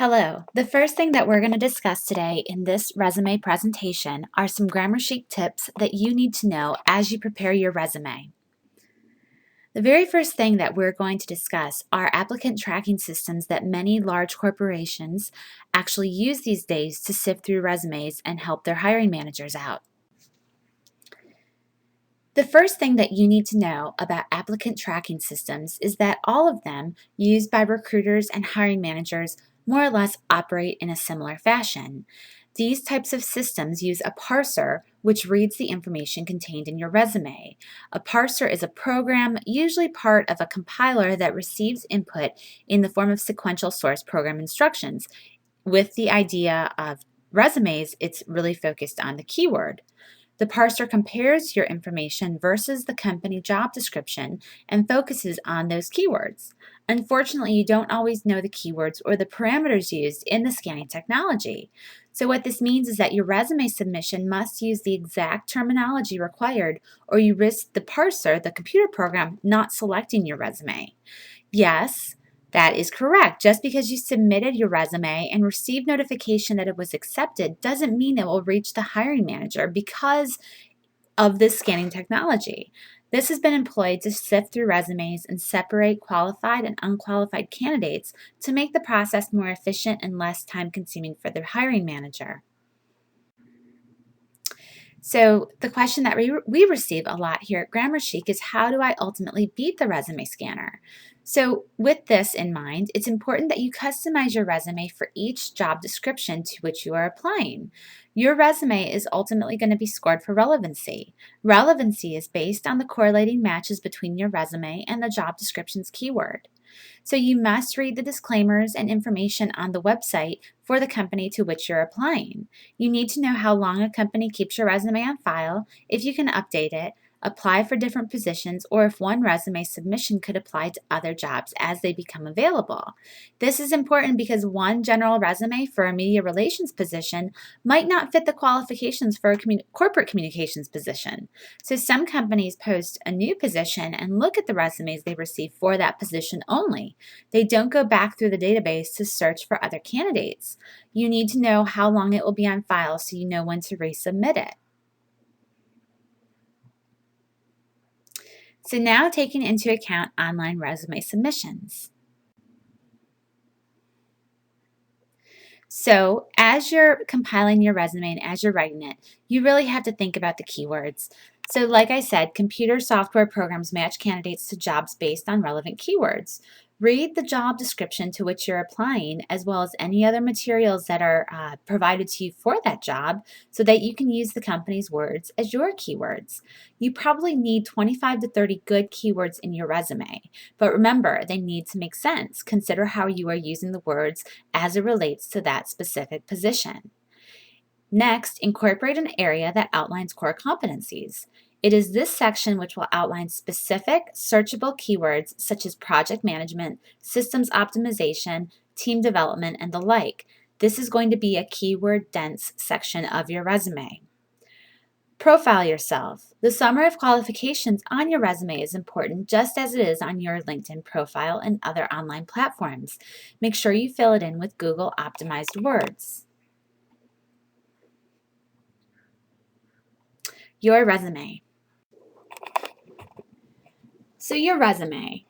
Hello. The first thing that we're going to discuss today in this resume presentation are some Grammar Chic tips that you need to know as you prepare your resume. The very first thing that we're going to discuss are applicant tracking systems that many large corporations actually use these days to sift through resumes and help their hiring managers out. The first thing that you need to know about applicant tracking systems is that all of them, used by recruiters and hiring managers, more or less operate in a similar fashion. These types of systems use a parser, which reads the information contained in your resume. A parser is a program, usually part of a compiler, that receives input in the form of sequential source program instructions. With the idea of resumes, it's really focused on the keyword. The parser compares your information versus the company job description and focuses on those keywords. Unfortunately, you don't always know the keywords or the parameters used in the scanning technology. So what this means is that your resume submission must use the exact terminology required, or you risk the parser, the computer program, not selecting your resume. Yes, that is correct. Just because you submitted your resume and received notification that it was accepted doesn't mean it will reach the hiring manager because of this scanning technology. This has been employed to sift through resumes and separate qualified and unqualified candidates to make the process more efficient and less time-consuming for the hiring manager. So the question that we receive a lot here at Grammar Chic is, how do I ultimately beat the resume scanner? So with this in mind, it's important that you customize your resume for each job description to which you are applying. Your resume is ultimately going to be scored for relevancy. Relevancy is based on the correlating matches between your resume and the job description's keyword. So you must read the disclaimers and information on the website for the company to which you're applying. You need to know how long a company keeps your resume on file, if you can update it, apply for different positions, or if one resume submission could apply to other jobs as they become available. This is important because one general resume for a media relations position might not fit the qualifications for a corporate communications position. So some companies post a new position and look at the resumes they receive for that position only. They don't go back through the database to search for other candidates. You need to know how long it will be on file so you know when to resubmit it. So now, taking into account online resume submissions. So as you're compiling your resume and as you're writing it, you really have to think about the keywords. So like I said, computer software programs match candidates to jobs based on relevant keywords. Read the job description to which you're applying, as well as any other materials that are provided to you for that job, so that you can use the company's words as your keywords. You probably need 25 to 30 good keywords in your resume, but remember, they need to make sense. Consider how you are using the words as it relates to that specific position. Next, incorporate an area that outlines core competencies. It is this section which will outline specific searchable keywords such as project management, systems optimization, team development, and the like. This is going to be a keyword-dense section of your resume. Profile yourself. The summary of qualifications on your resume is important, just as it is on your LinkedIn profile and other online platforms. Make sure you fill it in with Google optimized words. Your resume. So your resume.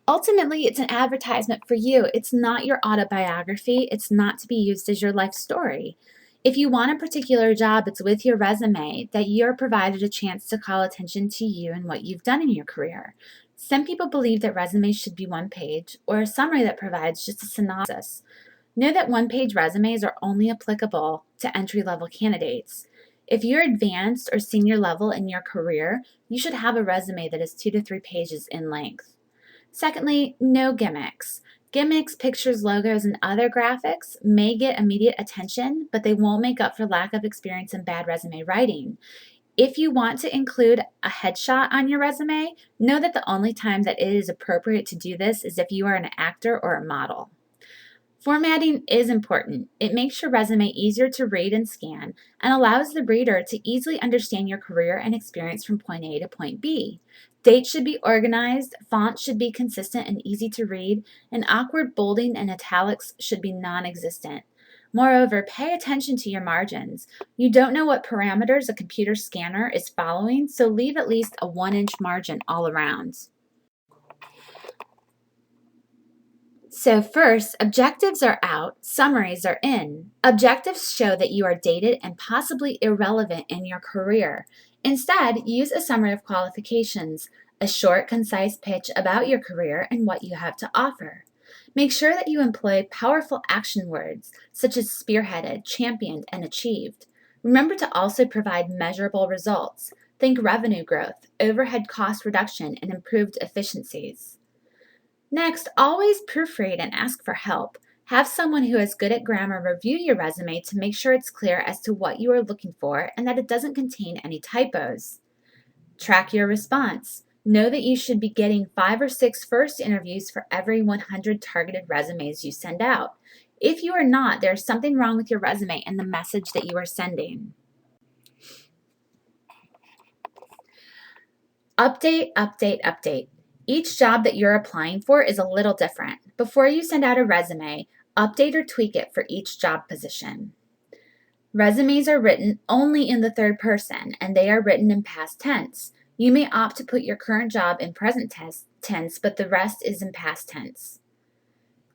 Ultimately, it's an advertisement for you. It's not your autobiography. It's not to be used as your life story. If you want a particular job, it's with your resume that you're provided a chance to call attention to you and what you've done in your career. Some people believe that resumes should be one page or a summary that provides just a synopsis. Know that one-page resumes are only applicable to entry-level candidates. If you're advanced or senior level in your career, you should have a resume that is 2 to 3 pages in length. Secondly, no gimmicks. Gimmicks, pictures, logos, and other graphics may get immediate attention, but they won't make up for lack of experience in bad resume writing. If you want to include a headshot on your resume, know that the only time that it is appropriate to do this is if you are an actor or a model. Formatting is important. It makes your resume easier to read and scan and allows the reader to easily understand your career and experience from point A to point B. Dates should be organized, fonts should be consistent and easy to read, and awkward bolding and italics should be non-existent. Moreover, pay attention to your margins. You don't know what parameters a computer scanner is following, so leave at least a 1-inch margin all around. So first, objectives are out, summaries are in. Objectives show that you are dated and possibly irrelevant in your career. Instead, use a summary of qualifications, a short, concise pitch about your career and what you have to offer. Make sure that you employ powerful action words such as spearheaded, championed, and achieved. Remember to also provide measurable results. Think revenue growth, overhead cost reduction, and improved efficiencies. Next, always proofread and ask for help. Have someone who is good at grammar review your resume to make sure it's clear as to what you are looking for and that it doesn't contain any typos. Track your response. Know that you should be getting 5 or 6 first interviews for every 100 targeted resumes you send out. If you are not, there's something wrong with your resume and the message that you are sending. Update, update, update. Each job that you're applying for is a little different. Before you send out a resume, update or tweak it for each job position. Resumes are written only in the third person, and they are written in past tense. You may opt to put your current job in present tense, but the rest is in past tense.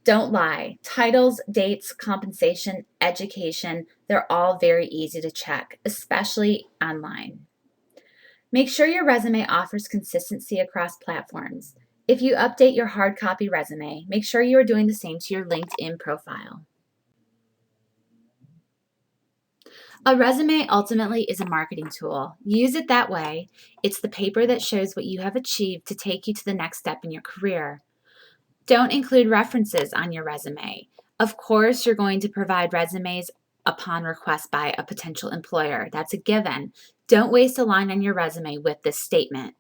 Don't lie. Titles, dates, compensation, education, they're all very easy to check, especially online. Make sure your resume offers consistency across platforms. If you update your hard copy resume, make sure you are doing the same to your LinkedIn profile. A resume ultimately is a marketing tool. Use it that way. It's the paper that shows what you have achieved to take you to the next step in your career. Don't include references on your resume. Of course, you're going to provide resumes upon request by a potential employer. That's a given. Don't waste a line on your resume with this statement.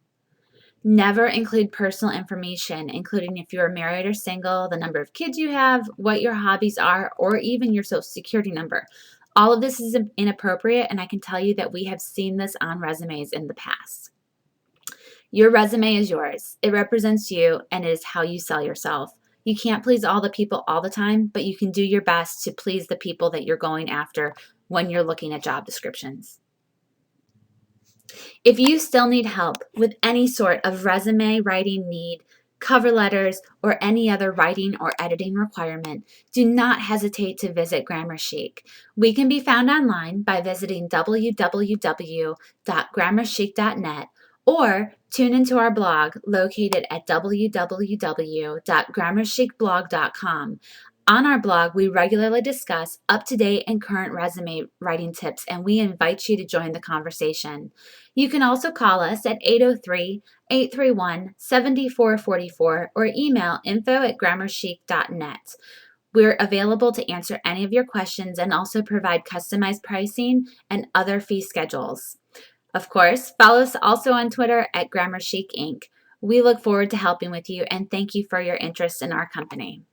Never include personal information, including if you're married or single, the number of kids you have, what your hobbies are, or even your social security number. All of this is inappropriate, and I can tell you that we have seen this on resumes in the past. Your resume is yours. It represents you, and it is how you sell yourself. You can't please all the people all the time, but you can do your best to please the people that you're going after when you're looking at job descriptions. If you still need help with any sort of resume writing need, cover letters, or any other writing or editing requirement, do not hesitate to visit Grammar Chic. We can be found online by visiting www.grammarchic.net or tune into our blog located at www.grammarchicblog.com. On our blog, we regularly discuss up-to-date and current resume writing tips, and we invite you to join the conversation. You can also call us at 803-831-7444 or email info@grammarchic.net. We're available to answer any of your questions and also provide customized pricing and other fee schedules. Of course, follow us also on Twitter at Grammar Chic Inc. We look forward to helping with you and thank you for your interest in our company.